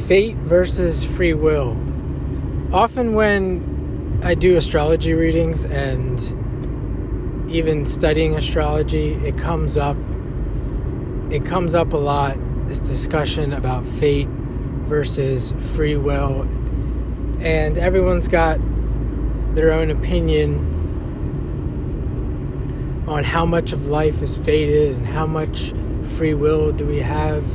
Fate versus free will. Often when I do astrology readings and even studying astrology, it comes up a lot, this discussion about fate versus free will. And everyone's got their own opinion on how much of life is fated and how much free will do we have,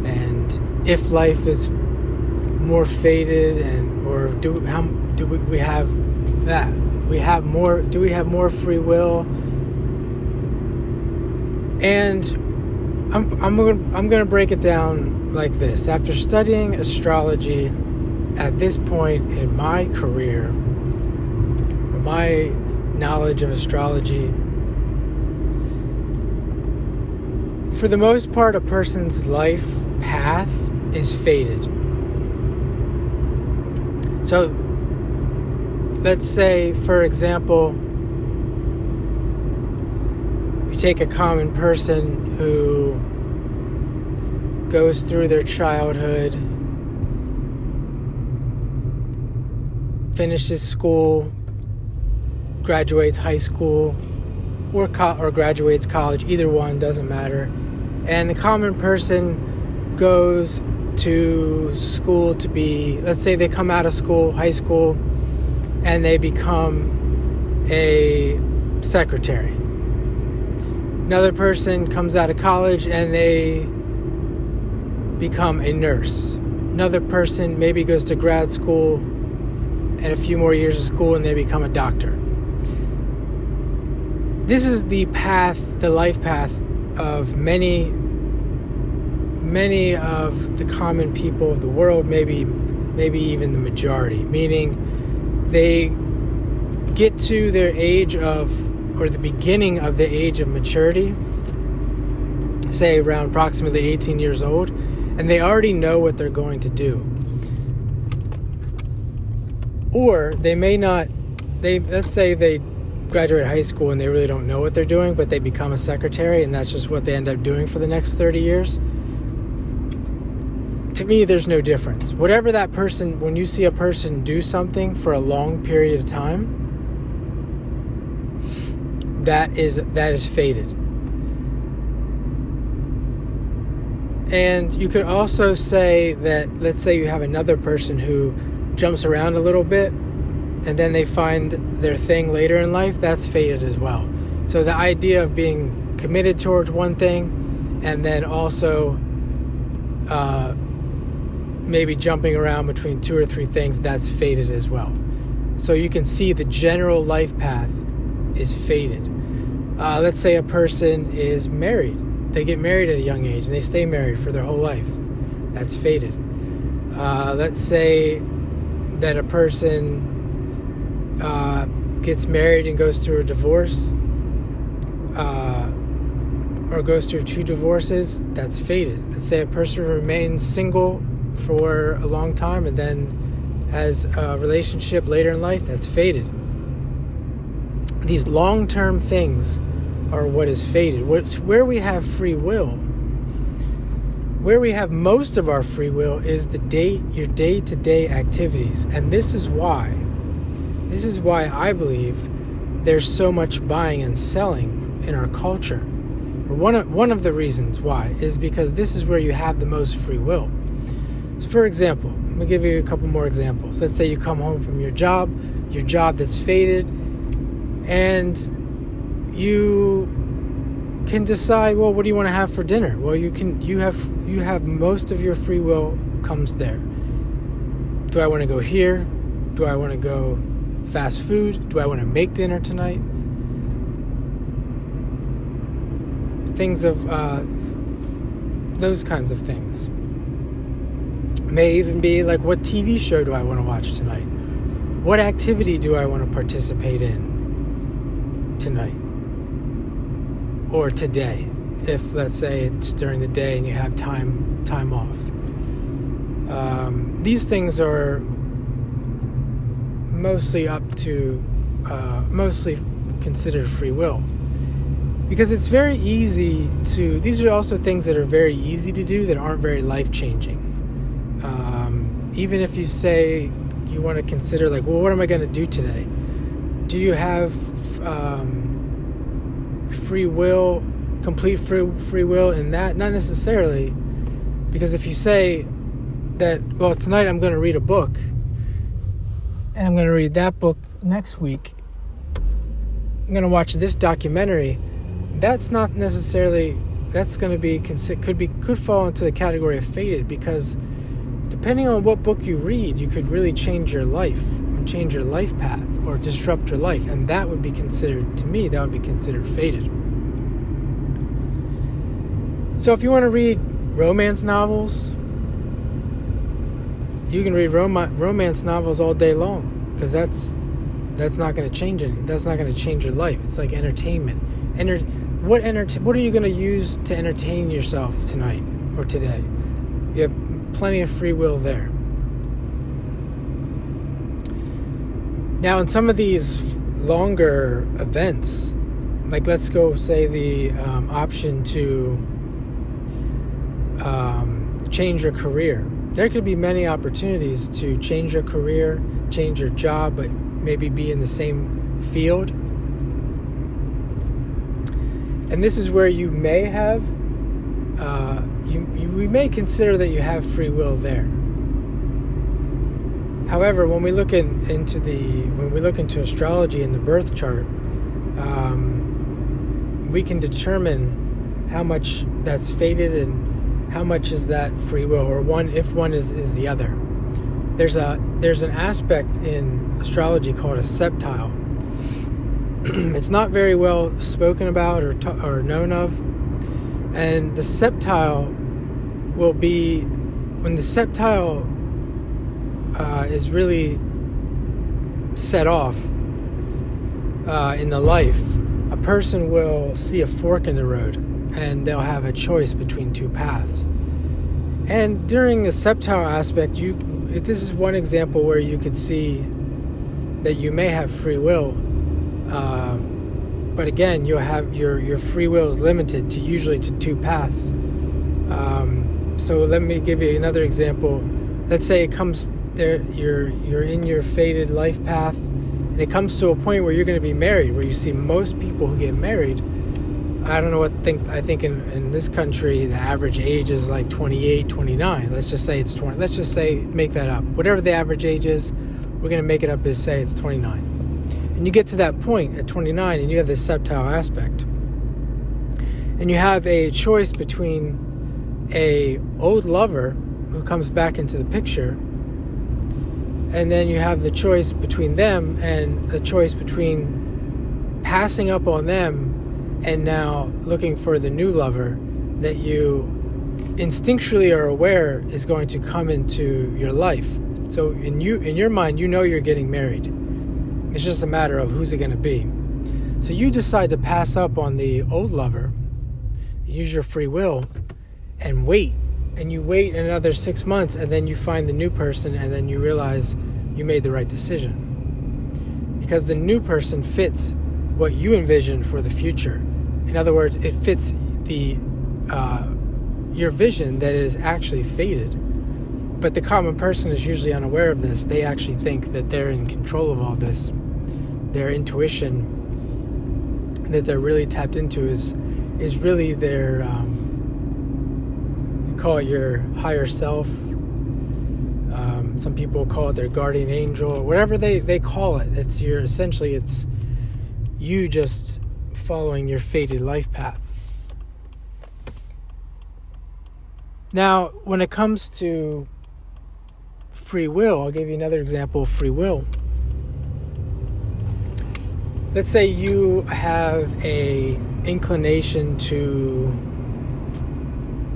and if life is more fated, and or do we have that? Do we have more free will? And I'm going to break it down like this. After studying astrology at this point in my career, my knowledge of astrology, for the most part, a person's life path is fated. So, let's say, for example, you take a common person who goes through their childhood, finishes school, graduates high school, or graduates college. Either one, doesn't matter. And the common person goes to school to be, let's say they come out of school, high school, and they become a secretary. Another person comes out of college and they become a nurse. Another person maybe goes to grad school and a few more years of school and they become a doctor. This is the path, the life path of many of the common people of the world, maybe even the majority, meaning they get to their age of, or the beginning of the age of maturity, say around approximately 18 years old, and they already know what they're going to do. Or they may not, let's say they graduate high school and they really don't know what they're doing, but they become a secretary and that's just what they end up doing for the next 30 years. To me, there's no difference. Whatever that person, when you see a person do something for a long period of time, that is fated. And you could also say that, let's say you have another person who jumps around a little bit and then they find their thing later in life, that's fated as well. So the idea of being committed towards one thing and then also maybe jumping around between two or three things, that's fated as well. So you can see the general life path is fated. Let's say a person is married. They get married at a young age and they stay married for their whole life. That's fated. Let's say that a person gets married and goes through a divorce, or goes through 2 divorces, that's fated. Let's say a person remains single for a long time and then has a relationship later in life, that's fated. These long-term things are what is fated. Where we have free will, where we have most of our free will is your day-to-day activities. And this is why I believe there's so much buying and selling in our culture. Or one of the reasons why is because this is where you have the most free will. So for example, let me give you a couple more examples. Let's say you come home from your job that's fated, and you can decide, well, what do you want to have for dinner? Well, you have most of your free will comes there. Do I want to go here? Do I want to go fast food? Do I want to make dinner tonight? Things of those kinds of things. May even be like, what TV show do I want to watch tonight? What activity do I want to participate in tonight? Or today, if let's say it's during the day and you have time off. These things are mostly considered free will, because it's very easy to. These are also things that are very easy to do that aren't very life-changing. Even if you say you want to consider, like, well, what am I going to do today? Do you have free will, complete free will in that? Not necessarily, because if you say that, well, tonight I'm going to read a book, and I'm going to read that book next week, I'm going to watch this documentary, that's not necessarily, that's going to be, could fall into the category of fated, because depending on what book you read, you could really change your life, and change your life path, or disrupt your life, and that would be considered, to me, that would be considered fated. So if you want to read romance novels, you can read romance novels all day long, because that's not going to change anything. That's not going to change your life. It's like entertainment. What are you going to use to entertain yourself tonight or today? You have plenty of free will there. Now, in some of these longer events, like let's go say the option to change your career. There could be many opportunities to change your career, change your job, but maybe be in the same field. And this is where you may have, we may consider that you have free will there. However, when we look into astrology and the birth chart, we can determine how much that's fated and how much is that free will, or if one is the other. There's an aspect in astrology called a septile. It's not very well spoken about or known of, and the septile will be when the septile is really set off in the life. A person will see a fork in the road, and they'll have a choice between two paths. And during the septile aspect, this is one example where you could see that you may have free will, but again, you'll have your free will is limited to usually to two paths. So let me give you another example. Let's say it comes there, you're in your fated life path, and it comes to a point where you're going to be married, where you see most people who get married. I don't know I think in this country, the average age is like 28, 29. Let's just say it's 20. Let's just say, make that up. Whatever the average age is, we're going to make it up as say it's 29. And you get to that point at 29, and you have this septile aspect. And you have a choice between a old lover who comes back into the picture, and then you have the choice between them and the choice between passing up on them and now looking for the new lover that you instinctually are aware is going to come into your life. So in your mind, you know you're getting married. It's just a matter of who's it going to be. So you decide to pass up on the old lover, use your free will, and wait. And you wait another 6 months, and then you find the new person, and then you realize you made the right decision. Because the new person fits what you envisioned for the future. In other words, it fits your vision that is actually fated. But the common person is usually unaware of this. They actually think that they're in control of all this. Their intuition that they're really tapped into is really their, you call it your higher self. Some people call it their guardian angel, or whatever they call it. It's you just following your fated life path. Now, when it comes to free will, I'll give you another example of free will. Let's say you have a inclination to,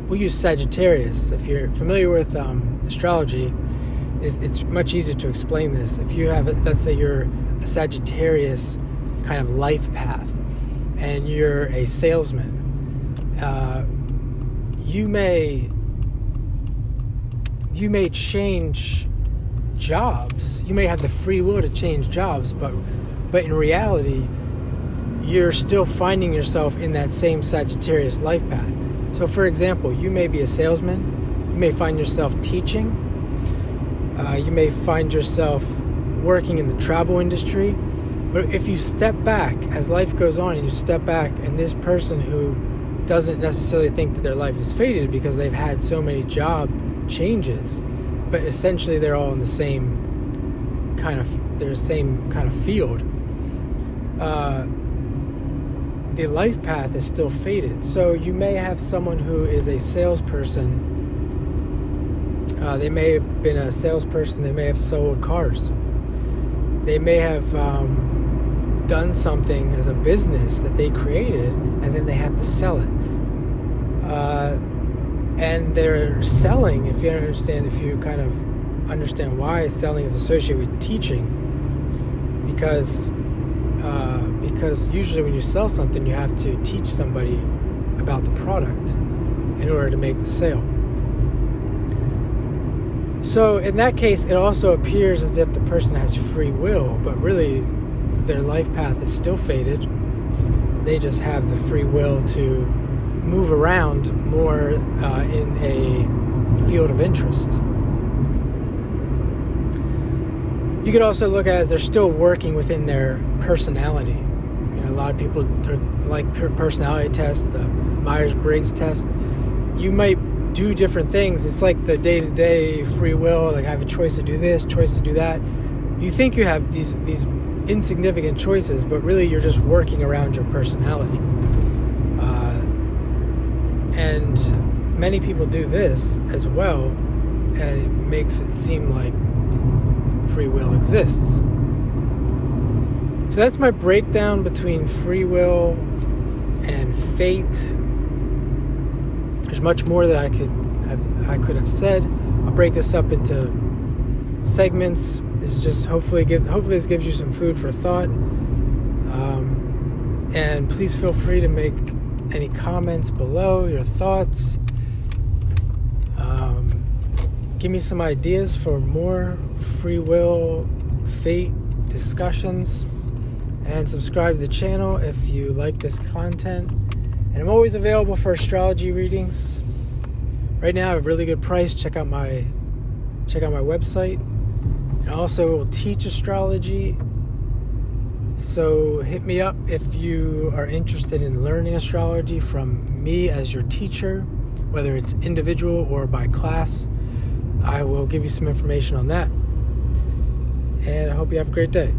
we'll use Sagittarius. If you're familiar with astrology, it's much easier to explain this. If you have, let's say you're a Sagittarius kind of life path, and you're a salesman, you may change jobs. You may have the free will to change jobs, but in reality, you're still finding yourself in that same Sagittarius life path. So, for example, you may be a salesman. You may find yourself teaching. You may find yourself working in the travel industry, but if you step back as life goes on and you step back, and this person who doesn't necessarily think that their life is fated because they've had so many job changes, but essentially they're all in the same kind of field, the life path is still fated. So you may have someone who is a salesperson. They may have been a salesperson. They may have sold cars. They may have done something as a business that they created, and then they have to sell it. And they're selling, if you kind of understand why selling is associated with teaching, because usually when you sell something, you have to teach somebody about the product in order to make the sale. So in that case, it also appears as if the person has free will, but really their life path is still fated. They just have the free will to move around more in a field of interest. You could also look at it as they're still working within their personality. You know, a lot of people like personality tests, the Myers-Briggs test. You might do different things. It's like the day-to-day free will, like I have a choice to do this, choice to do that. You think you have these insignificant choices, but really you're just working around your personality. And many people do this as well, and it makes it seem like free will exists. So that's my breakdown between free will and fate. There's much more that I could have said. I'll break this up into segments. This is just hopefully this gives you some food for thought. And please feel free to make any comments below, your thoughts. Give me some ideas for more free will, fate discussions, and subscribe to the channel if you like this content. And I'm always available for astrology readings. Right now, I have a really good price. Check out my website. And also, will teach astrology. So hit me up if you are interested in learning astrology from me as your teacher, whether it's individual or by class. I will give you some information on that. And I hope you have a great day.